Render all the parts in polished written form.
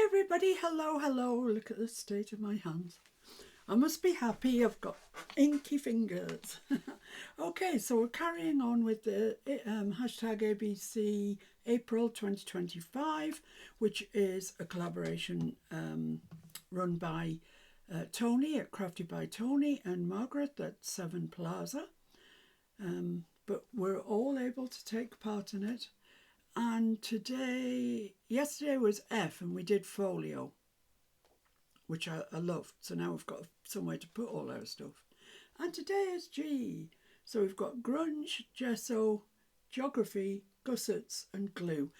everybody, hello, look at the state of my hands. I must be happy, I've got inky fingers. Okay, so we're carrying on with the hashtag ABC April 2025, which is a collaboration run by Tony at Crafted by Tony and Margaret at Seven Plaza. But we're all able to take part in it. And yesterday was F and we did folio, which I loved. So now we've got somewhere to put all our stuff. And today is G. So we've got grunge, gesso, geography, gussets and glue.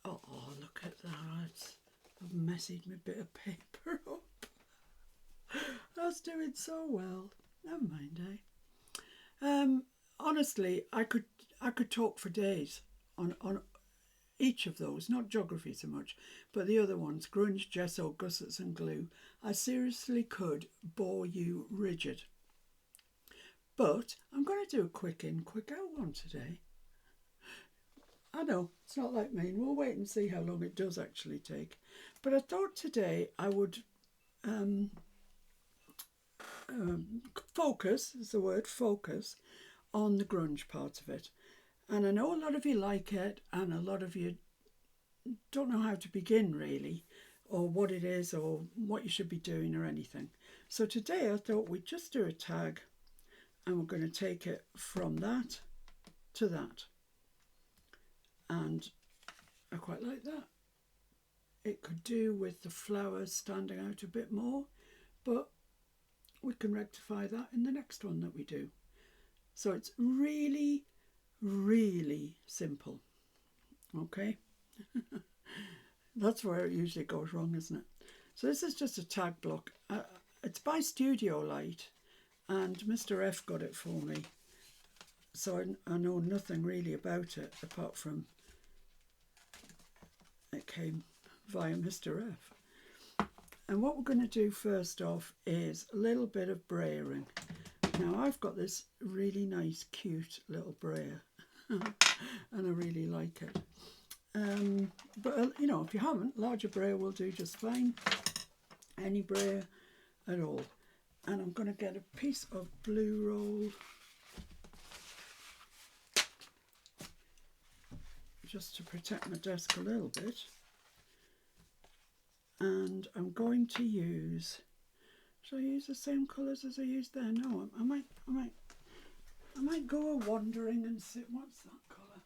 Oh, look at that. I've messied my bit of paper up. That's doing so well. Never mind, eh? Honestly, I could talk for days on each of those, not geography so much, but the other ones, grunge, gesso, gussets and glue. I seriously could bore you rigid. But I'm going to do a quick in, quick out one today. I know, it's not like me, and we'll wait and see how long it does actually take. But I thought today I would focus, is the word, focus, on the grunge part of it. And I know a lot of you like it, and a lot of you don't know how to begin really, or what it is, or what you should be doing, or anything. So today I thought we'd just do a tag, and we're going to take it from that to that. And I quite like that. It could do with the flowers standing out a bit more, but we can rectify that in the next one that we do. So it's really, really simple. Okay. That's where it usually goes wrong, isn't it? So this is just a tag block. It's by Studio Light, and Mr. F got it for me. So I know nothing really about it apart from it came via Mr. F. And what we're going to do first off is a little bit of brayering. Now I've got this really nice, cute little brayer, and I really like it. But you know, if you haven't, larger brayer will do just fine. Any brayer at all. And I'm going to get a piece of blue roll, just to protect my desk a little bit. And I'm going to use, should I use the same colours as I used there? No, I might go wandering and see. What's that colour?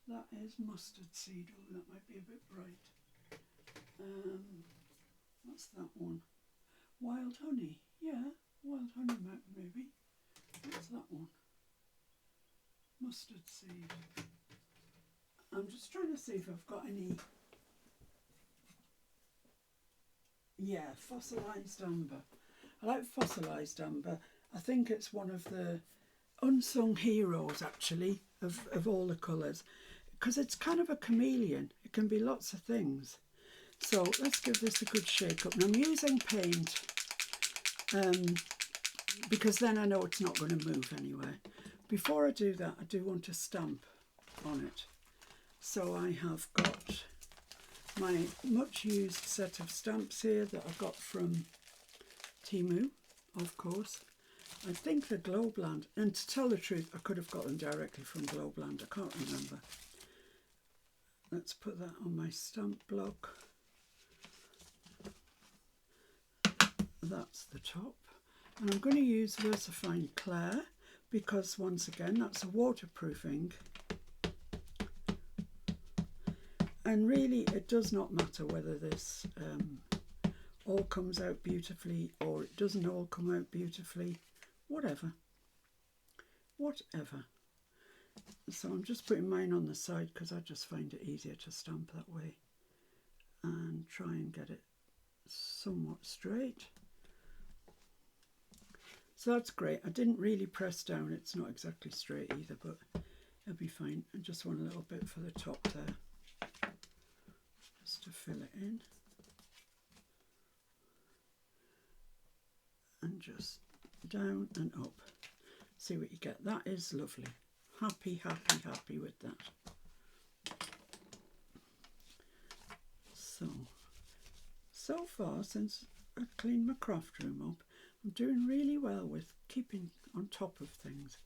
That is mustard seed. Oh, that might be a bit bright. What's that one? Wild honey. Yeah, wild honey maybe. What's that one? Mustard seed. I'm just trying to see if I've got any. Yeah, fossilised amber. I like fossilised amber. I think it's one of the unsung heroes actually of all the colours, because it's kind of a chameleon. It can be lots of things. So let's give this a good shake up. And I'm using paint because then I know it's not going to move anyway. Before I do that, I do want to stamp on it. So I have got my much used set of stamps here that I got from Temu, of course. I think they're Globland, and to tell the truth, I could have got them directly from Globland. I can't remember. Let's put that on my stamp block. That's the top. And I'm going to use VersaFine Clair because, once again, that's a waterproofing. And really, it does not matter whether this all comes out beautifully or it doesn't all come out beautifully. Whatever. So I'm just putting mine on the side because I just find it easier to stamp that way. And try and get it somewhat straight. So that's great. I didn't really press down. It's not exactly straight either, but it'll be fine. I just want a little bit for the top there, just to fill it in. And just down and up. See what you get. That is lovely. Happy with that. So so far, since I cleaned my craft room up, I'm doing really well with keeping on top of things.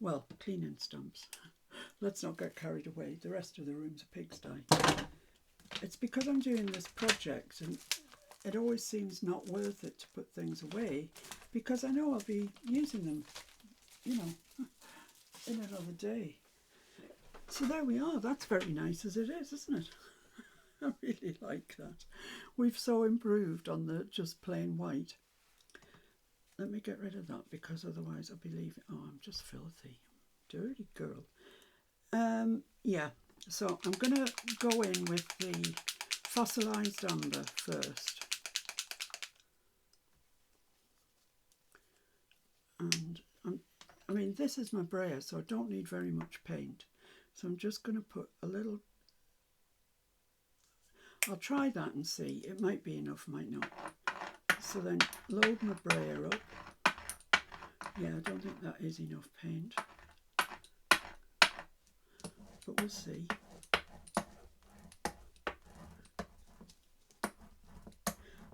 Well, cleaning stumps. Let's not get carried away. The rest of the room's a pigsty. It's because I'm doing this project and it always seems not worth it to put things away because I know I'll be using them, you know, in another day. So there we are. That's very nice as it is, isn't it? I really like that. We've so improved on the just plain white. Let me get rid of that because otherwise I'll be leaving. Oh, I'm just filthy. Dirty girl. Yeah, so I'm going to go in with the fossilised amber first. And I mean, this is my brayer, so I don't need very much paint. So I'm just going to put a little. I'll try that and see. It might be enough, might not. So then load my brayer up. Yeah, I don't think that is enough paint. But we'll see.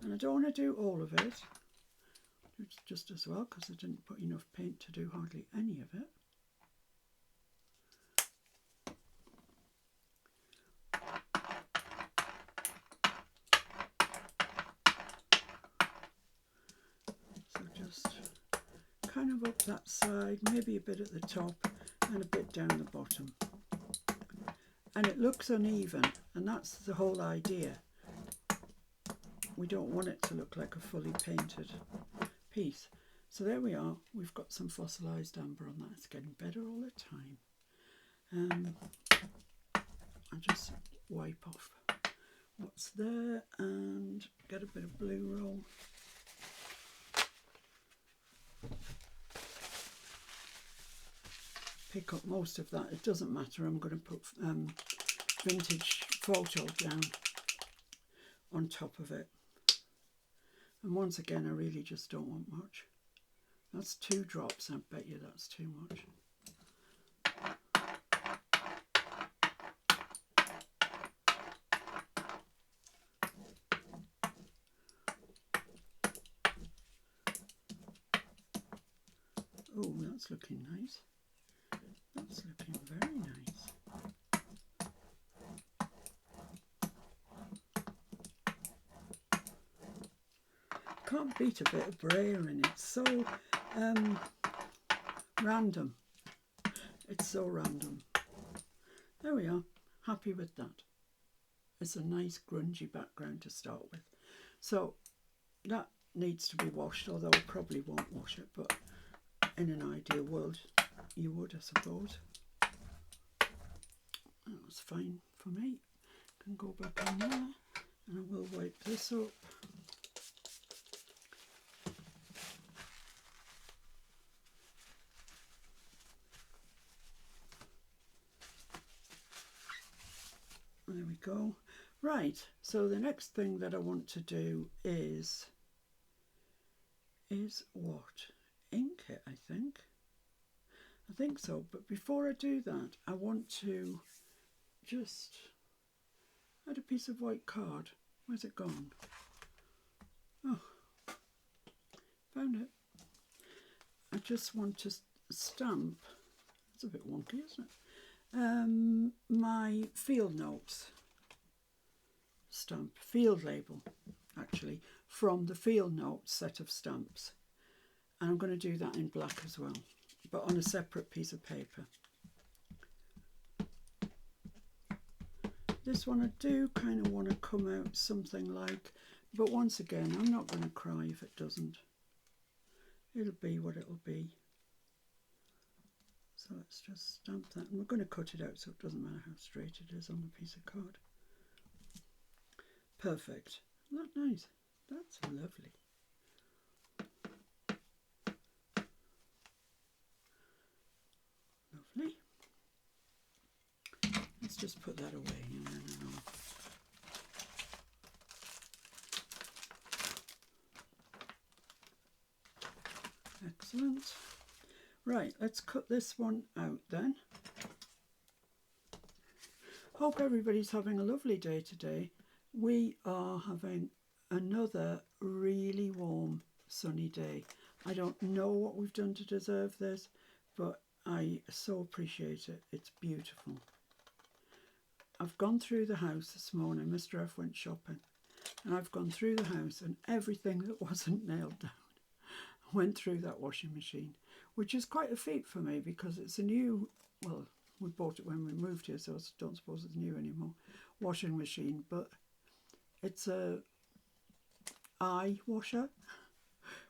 And I don't want to do all of it. It's just as well because I didn't put enough paint to do hardly any of it. So just kind of up that side, maybe a bit at the top and a bit down the bottom. And it looks uneven, and that's the whole idea. We don't want it to look like a fully painted piece. So there we are. We've got some fossilised amber on that. It's getting better all the time. I just wipe off what's there and get a bit of blue roll. Pick up most of that. It doesn't matter. I'm going to put vintage photo down on top of it. And once again, I really just don't want much. That's 2 drops. I bet you that's too much. Oh, that's looking nice. That's looking very nice. Can't beat a bit of brayer in it. It's so random. It's so random. There we are. Happy with that. It's a nice grungy background to start with. So that needs to be washed, although I probably won't wash it, but in an ideal world you would, I suppose. That was fine for me. Can go back in there and I will wipe this up. There we go. Right, so the next thing that I want to do is what? Ink it, I think. I think so, but before I do that, I want to just add a piece of white card. Where's it gone? Oh, found it. I just want to stamp, it's a bit wonky, isn't it? My field notes stamp, field label actually, from the field notes set of stamps. And I'm going to do that in black as well, but on a separate piece of paper. This one I do kind of want to come out something like, but once again, I'm not going to cry if it doesn't. It'll be what it'll be. So let's just stamp that, and we're going to cut it out so it doesn't matter how straight it is on the piece of card. Perfect. Isn't that nice? That's lovely. Lovely. Let's just put that away and then excellent. Right, let's cut this one out then. Hope everybody's having a lovely day today. We are having another really warm sunny day. I don't know what we've done to deserve this, but I so appreciate it. It's beautiful. I've gone through the house this morning. Mr. F went shopping, and I've gone through the house, and everything that wasn't nailed down went through that washing machine, which is quite a feat for me because it's a new, well, we bought it when we moved here, so I don't suppose it's new anymore, washing machine, but it's a eye washer,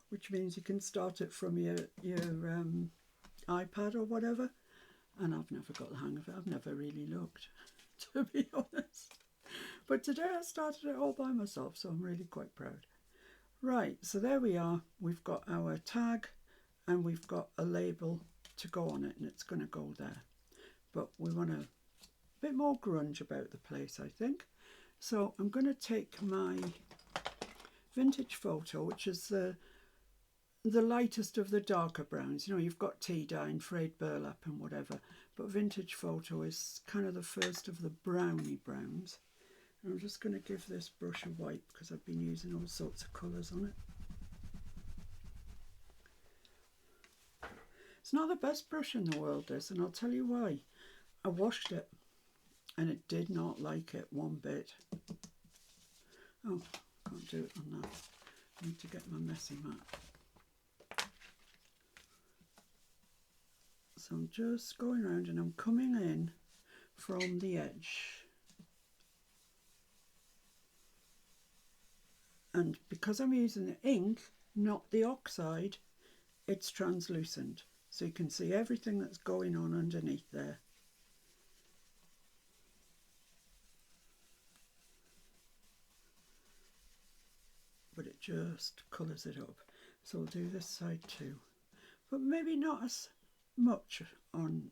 which means you can start it from your iPad or whatever, and I've never got the hang of it. I've never really looked, to be honest. But today I started it all by myself, so I'm really quite proud. Right, so there we are. We've got our tag and we've got a label to go on it, and it's going to go there. But we want a bit more grunge about the place, I think. So I'm going to take my vintage photo, which is the lightest of the darker browns. You know, you've got tea dye and frayed burlap and whatever, but vintage photo is kind of the first of the browny browns. And I'm just going to give this brush a wipe because I've been using all sorts of colours on it. It's not the best brush in the world, this, and I'll tell you why. I washed it and it did not like it one bit. Oh, can't do it on that. I need to get my messy mat. So I'm just going around and I'm coming in from the edge. And because I'm using the ink, not the oxide, it's translucent. So you can see everything that's going on underneath there. But it just colours it up. So we'll do this side too. But maybe not as much on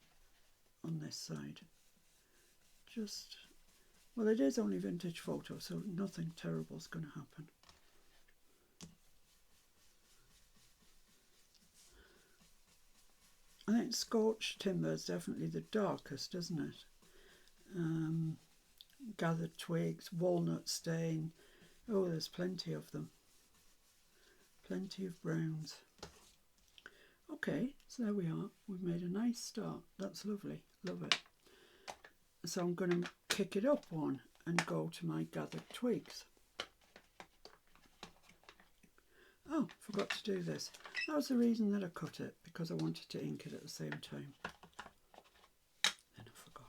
this side. Just, well, it is only vintage photo, so nothing terrible is going to happen. I think scorched timber is definitely the darkest, isn't it? Gathered twigs, walnut stain. Oh, there's plenty of them. Plenty of browns. Okay, so there we are. We've made a nice start. That's lovely. Love it. So I'm going to kick it up one and go to my gathered twigs. Oh, forgot to do this. That was the reason that I cut it, because I wanted to ink it at the same time. Then I forgot.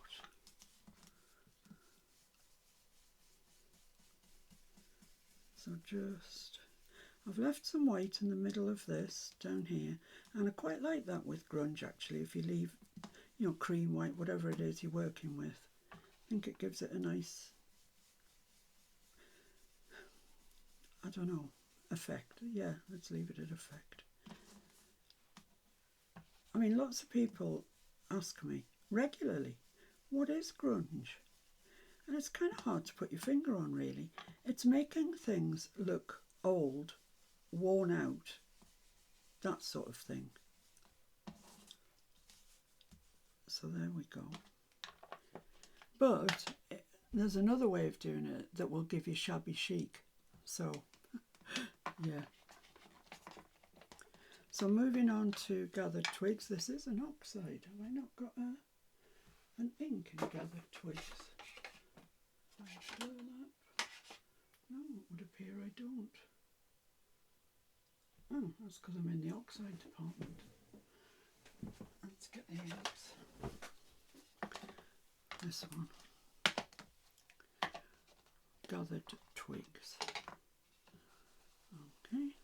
So I've left some white in the middle of this down here, and I quite like that with grunge actually. If you leave, you know, cream, white, whatever it is you're working with, I think it gives it a nice, I don't know, effect. Yeah, let's leave it at effect. I mean, lots of people ask me regularly, what is grunge? And it's kind of hard to put your finger on, really. It's making things look old, worn out, that sort of thing. So there we go. But there's another way of doing it that will give you shabby chic. So, yeah. So moving on to gathered twigs. This is an oxide. Have I not got an ink in gathered twigs? Am I sure that? No, it would appear I don't. Oh, that's because I'm in the oxide department. Let's get the inks. This one. Gathered twigs. Okay.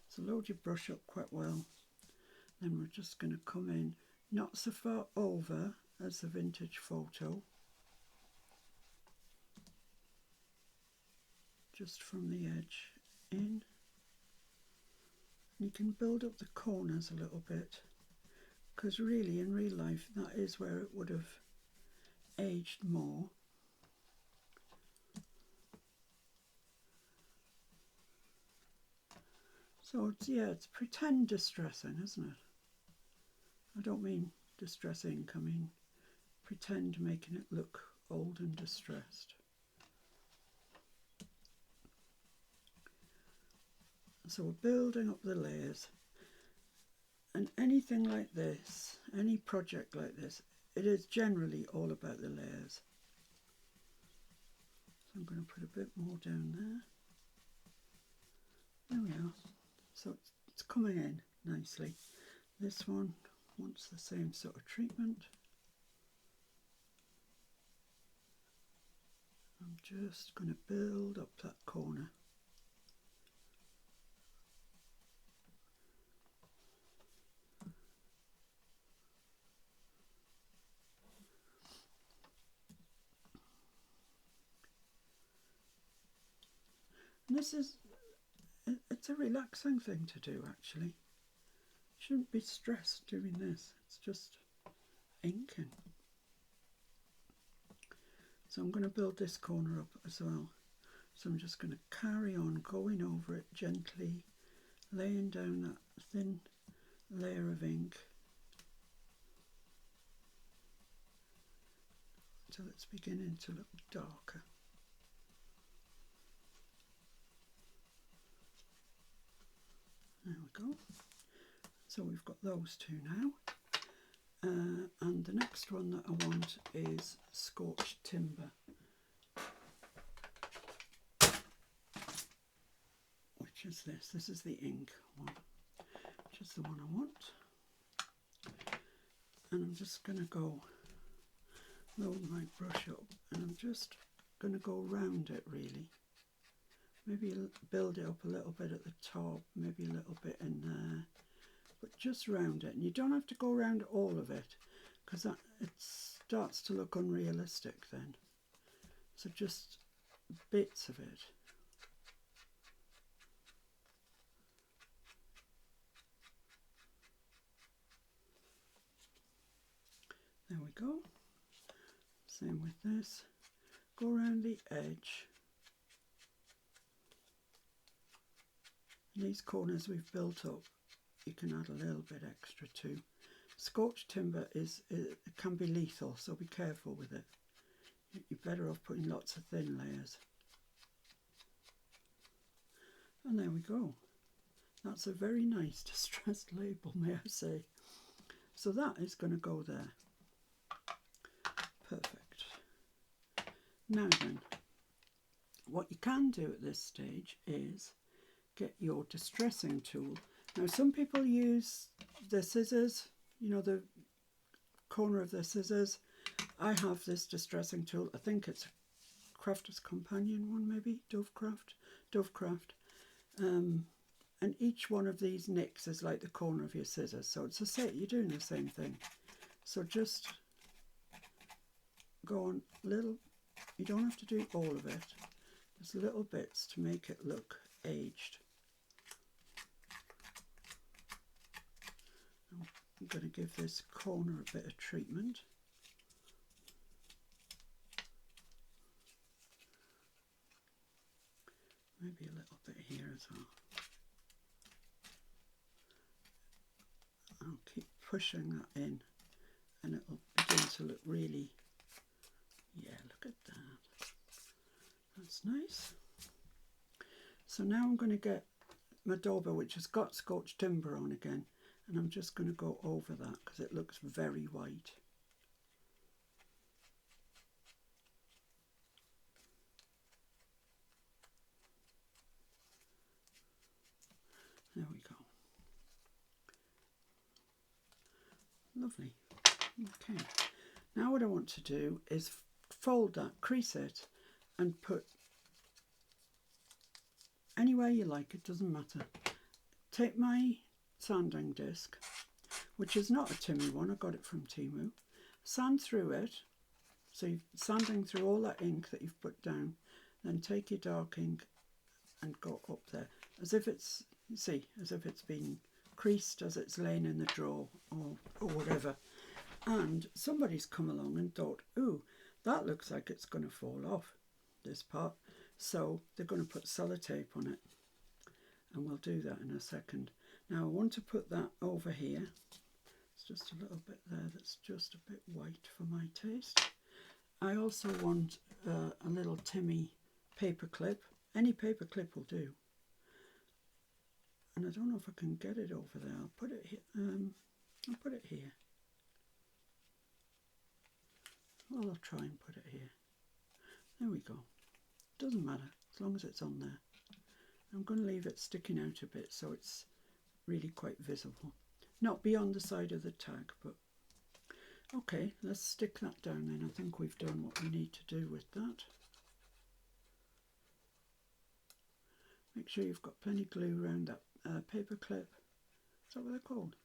So load your brush up quite well. Then we're just going to come in not so far over as the vintage photo. Just from the edge in. You can build up the corners a little bit, because really in real life that is where it would have aged more. So it's, yeah, it's pretend distressing, isn't it? I don't mean distress ink, I mean pretend making it look old and distressed. So we're building up the layers, and anything like this, any project like this, it is generally all about the layers. So I'm going to put a bit more down there. There we are. So it's coming in nicely. This one wants the same sort of treatment. I'm just going to build up that corner. And this is, it's a relaxing thing to do actually. You shouldn't be stressed doing this, it's just inking. So I'm going to build this corner up as well. So I'm just going to carry on going over it gently, laying down that thin layer of ink until it's beginning to look darker. There we go. So we've got those two now. And the next one that I want is Scorched Timber, which is this. This is the ink one, which is the one I want. And I'm just going to go load my brush up, and I'm just going to go round it really. Maybe build it up a little bit at the top, maybe a little bit in there, but just round it. And you don't have to go around all of it, because it starts to look unrealistic then. So just bits of it. There we go. Same with this. Go around the edge. And these corners we've built up, you can add a little bit extra too. Scorched timber it can be lethal, so be careful with it. You're better off putting lots of thin layers. And there we go. That's a very nice distressed label, may I say. So that is going to go there. Perfect. Now then, what you can do at this stage is get your distressing tool. Now some people use the scissors, you know, the corner of the scissors. I have this distressing tool. I think it's a Crafter's Companion one, maybe, Dovecraft. And each one of these nicks is like the corner of your scissors. So it's you're doing the same thing. So just go on little, you don't have to do all of it. Just little bits to make it look aged. I'm going to give this corner a bit of treatment. Maybe a little bit here as well. I'll keep pushing that in and it'll begin to look really, yeah, look at that. That's nice. So now I'm going to get my dauber, which has got Scorched Timber on again, and I'm just going to go over that because it looks very white. There we go. Lovely. Okay. Now what I want to do is fold that, crease it, and put anywhere you like, it doesn't matter. Take my sanding disc, which is not a Timmy one, I got it from Temu, sand through it, so you're sanding through all that ink that you've put down, then take your dark ink and go up there, as if it's, see, as if it's been creased as it's laying in the drawer or whatever. And somebody's come along and thought, ooh, that looks like it's going to fall off, this part. So they're going to put sellotape on it. And we'll do that in a second. Now I want to put that over here. It's just a little bit there that's just a bit white for my taste. I also want a little Timmy paper clip. Any paper clip will do. And I don't know if I can get it over there. I'll put it here. I'll put it here. Well, I'll try and put it here. There we go. Doesn't matter as long as it's on there. I'm going to leave it sticking out a bit so it's really quite visible. Not beyond the side of the tag, but okay, let's stick that down then. I think we've done what we need to do with that. Make sure you've got plenty of glue around that paper clip. Is that what they're called?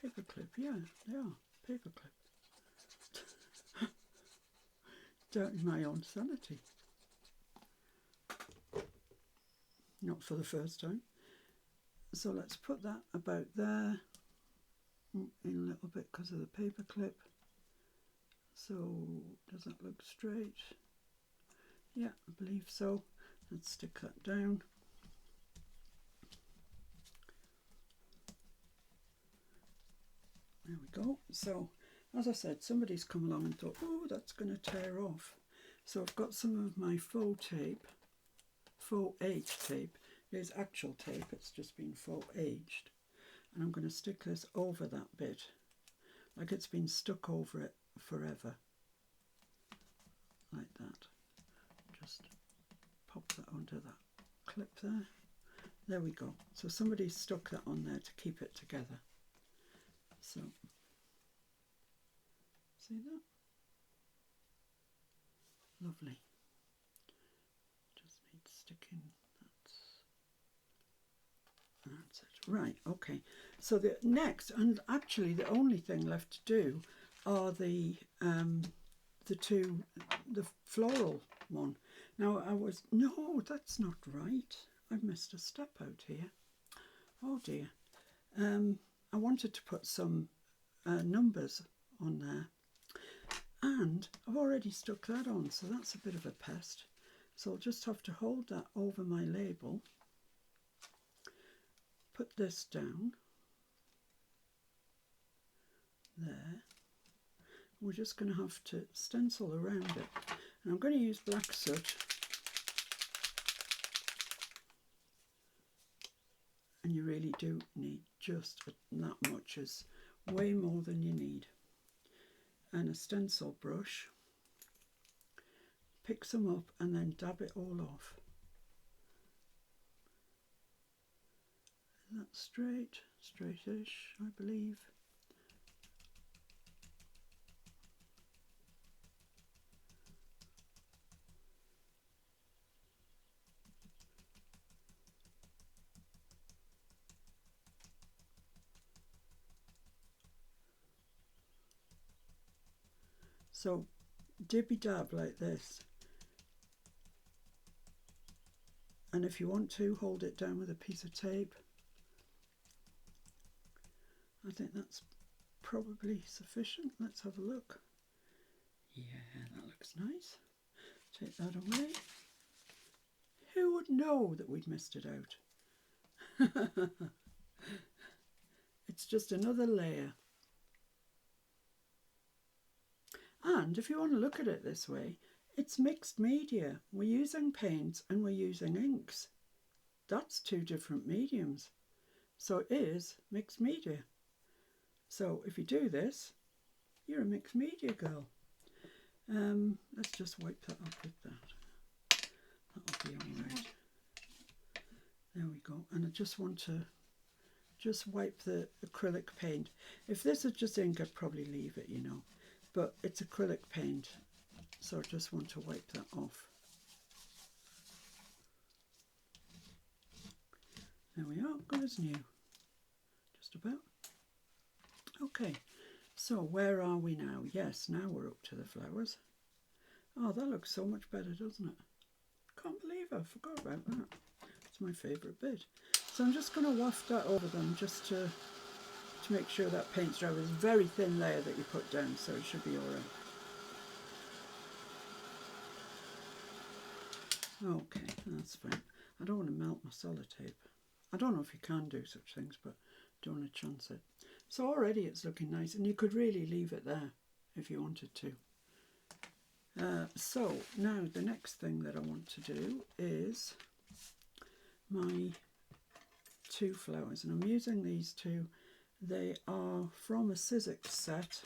Paper clip, yeah, they are. Paper clip. Doubting my own sanity. Not for the first time. So let's put that about there in a little bit because of the paper clip. So does that look straight? Yeah, I believe so. Let's stick that down. There we go. So as I said, somebody's come along and thought, oh, that's going to tear off. So I've got some of my faux tape, faux aged tape. It's actual tape, it's just been faux aged. And I'm going to stick this over that bit, like it's been stuck over it forever. Like that. Just pop that onto that clip there. There we go. So somebody stuck that on there to keep it together. So, see that? Lovely. Just need sticking. That's it. Right, okay. So the next, and actually the only thing left to do are the floral one. Now no, that's not right. I've missed a step out here. Oh dear. I wanted to put some numbers on there, and I've already stuck that on, so that's a bit of a pest. So I'll just have to hold that over my label, put this down there. We're just going to have to stencil around it, and I'm going to use black soot. And you really do need just that much, is way more than you need. And a stencil brush, pick some up and then dab it all off. Is that straight? Straightish, I believe. So dibby dab like this, and if you want to, hold it down with a piece of tape. I think that's probably sufficient. Let's have a look. Yeah, that looks nice. Take that away. Who would know that we'd missed it out? It's just another layer. And if you want to look at it this way, it's mixed media. We're using paints and we're using inks. That's two different mediums. So it is mixed media. So if you do this, you're a mixed media girl. Let's just wipe that up with that. That'll be all right. There we go. And I just want to just wipe the acrylic paint. If this is just ink, I'd probably leave it, you know. But it's acrylic paint, so I just want to wipe that off. There we are, good as new. Just about. Okay, so where are we now? Yes, now we're up to the flowers. Oh, that looks so much better, doesn't it? Can't believe I forgot about that. It's my favourite bit. So I'm just going to waft that over them just to make sure that paint's dry. It's a very thin layer that you put down, so it should be all right. Okay, that's fine. I don't want to melt my sellotape. I don't know if you can do such things, but don't want to chance it. So already it's looking nice, and you could really leave it there if you wanted to. So now the next thing that I want to do is my two flowers, and I'm using these two. They are from a Sizzix set.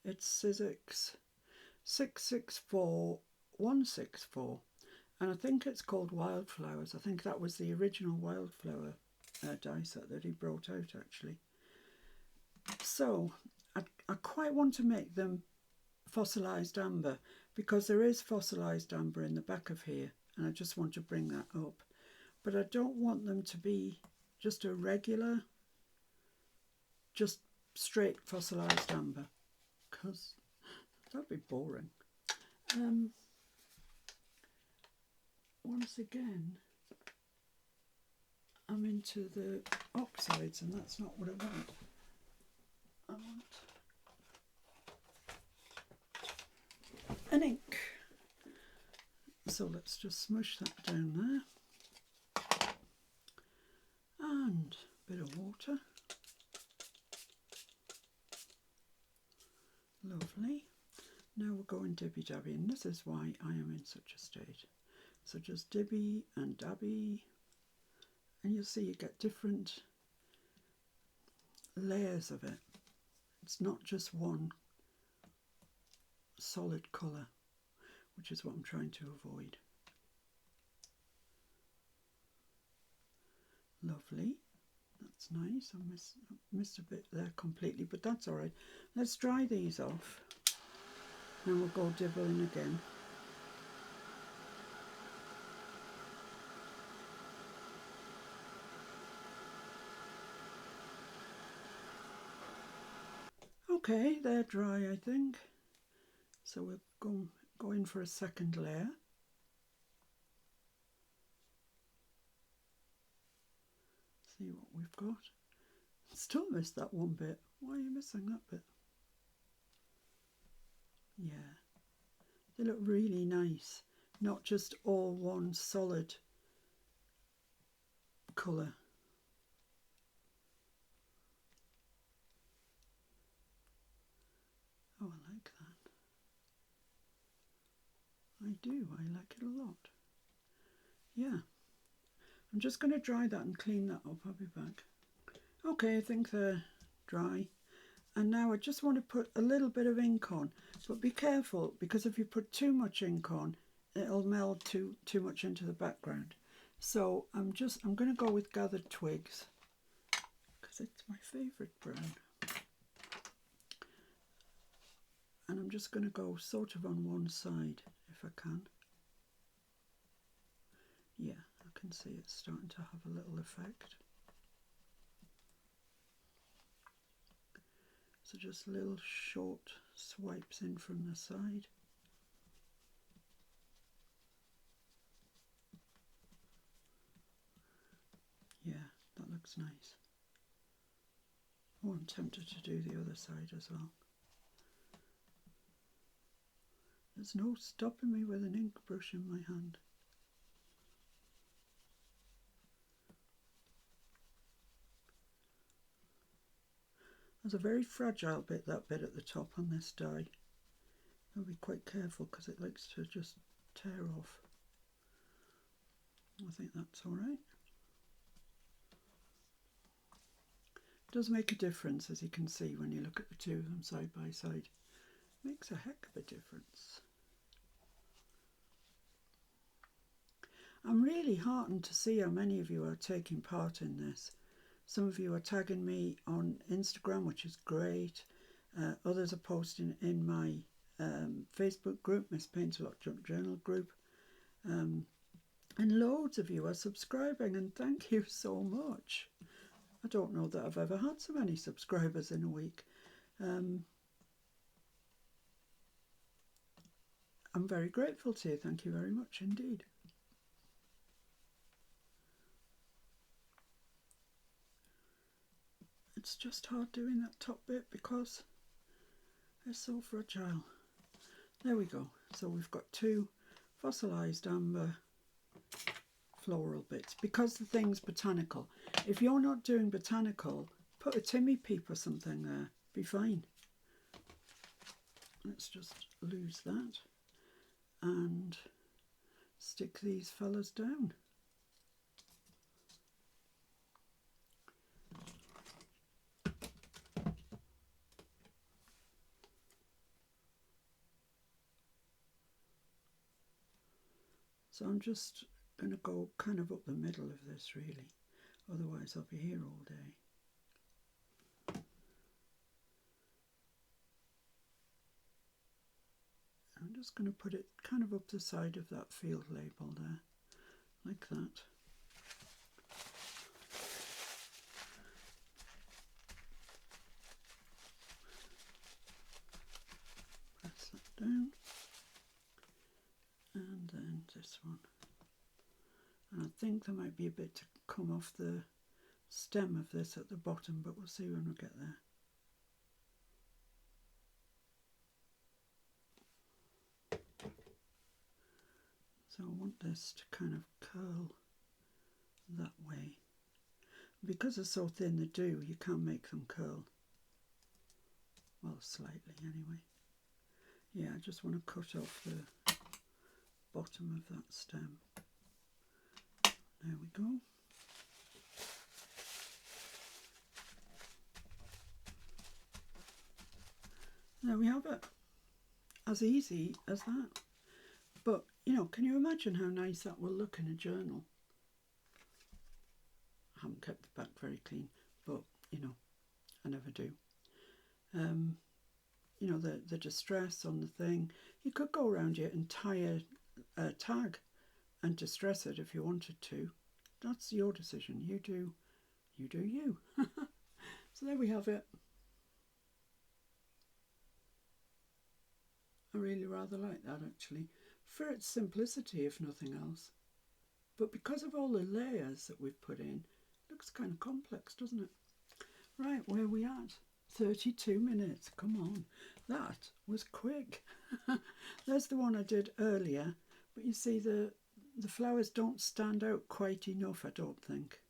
It's Sizzix 664164, and I think it's called Wildflowers. I think that was the original Wildflower die set that he brought out, actually. So I quite want to make them fossilised amber, because there is fossilised amber in the back of here, and I just want to bring that up. But I don't want them to be just a regular, just straight fossilised amber, because that'd be boring. Once again, I'm into the oxides, and that's not what I want. I want an ink. So let's just smush that down there. And a bit of water. Lovely. Now we're going dibby dabby, and this is why I am in such a state. So just dibby and dabby, and you'll see you get different layers of it. It's not just one solid colour, which is what I'm trying to avoid. Lovely. That's nice. I missed a bit there completely, but that's all right. Let's dry these off, and we'll go dibbling again. Okay, they're dry, I think. So we'll go in for a second layer. See what we've got. Still missed that one bit. Why are you missing that bit? Yeah, they look really nice. Not just all one solid colour. Oh, I like that. I do. I like it a lot. Yeah. I'm just going to dry that and clean that up. I'll be back. Okay, I think they're dry. And now I just want to put a little bit of ink on. But be careful, because if you put too much ink on, it'll meld too much into the background. So I'm going to go with Gathered Twigs, because it's my favourite brown. And I'm just going to go sort of on one side, if I can. Yeah, I can see it's starting to have a little effect. So just little short swipes in from the side. Yeah, that looks nice. Oh, I'm tempted to do the other side as well. There's no stopping me with an ink brush in my hand. There's a very fragile bit, that bit at the top on this die. I'll be quite careful because it likes to just tear off. I think that's all right. It does make a difference, as you can see, when you look at the two of them side by side. Makes a heck of a difference. I'm really heartened to see how many of you are taking part in this. Some of you are tagging me on Instagram, which is great. Others are posting in my Facebook group, Miss Paint-A-Lot Junk Journal group. And loads of you are subscribing, and thank you so much. I don't know that I've ever had so many subscribers in a week. I'm very grateful to you. Thank you very much indeed. It's just hard doing that top bit because it's so fragile. There we go. So we've got two fossilised amber floral bits, because the thing's botanical. If you're not doing botanical, put a Timmy Peep or something there. Be fine. Let's just lose that and stick these fellas down. So I'm just going to go kind of up the middle of this really, otherwise I'll be here all day. I'm just going to put it kind of up the side of that field label there, like that. Press that down. And then this one. And I think there might be a bit to come off the stem of this at the bottom, but we'll see when we get there. So I want this to kind of curl that way. Because they're so thin, they do, you can't make them curl. Well, slightly anyway. Yeah, I just want to cut off the bottom of that stem. There we go. There we have it. As easy as that. But, you know, can you imagine how nice that will look in a journal? I haven't kept the back very clean, but, you know, I never do. You know, the distress on the thing. You could go around here and tie a tag and distress it if you wanted to. That's your decision. You do you. So there we have it. I really rather like that actually, for its simplicity if nothing else. But because of all the layers that we've put in, it looks kind of complex, doesn't it? Right, where are we at? 32 minutes, come on. That was quick. There's the one I did earlier, but you see the flowers don't stand out quite enough, I don't think.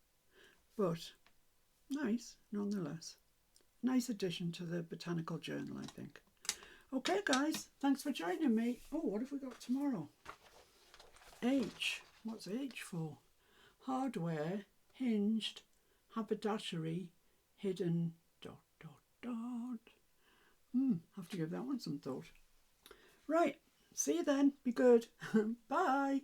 But nice, nonetheless. Nice addition to the botanical journal, I think. Okay, guys, thanks for joining me. Oh, what have we got tomorrow? H. What's H for? Hardware, hinged, haberdashery, hidden, ... Have to give that one some thought. Right, see you then. Be good. Bye.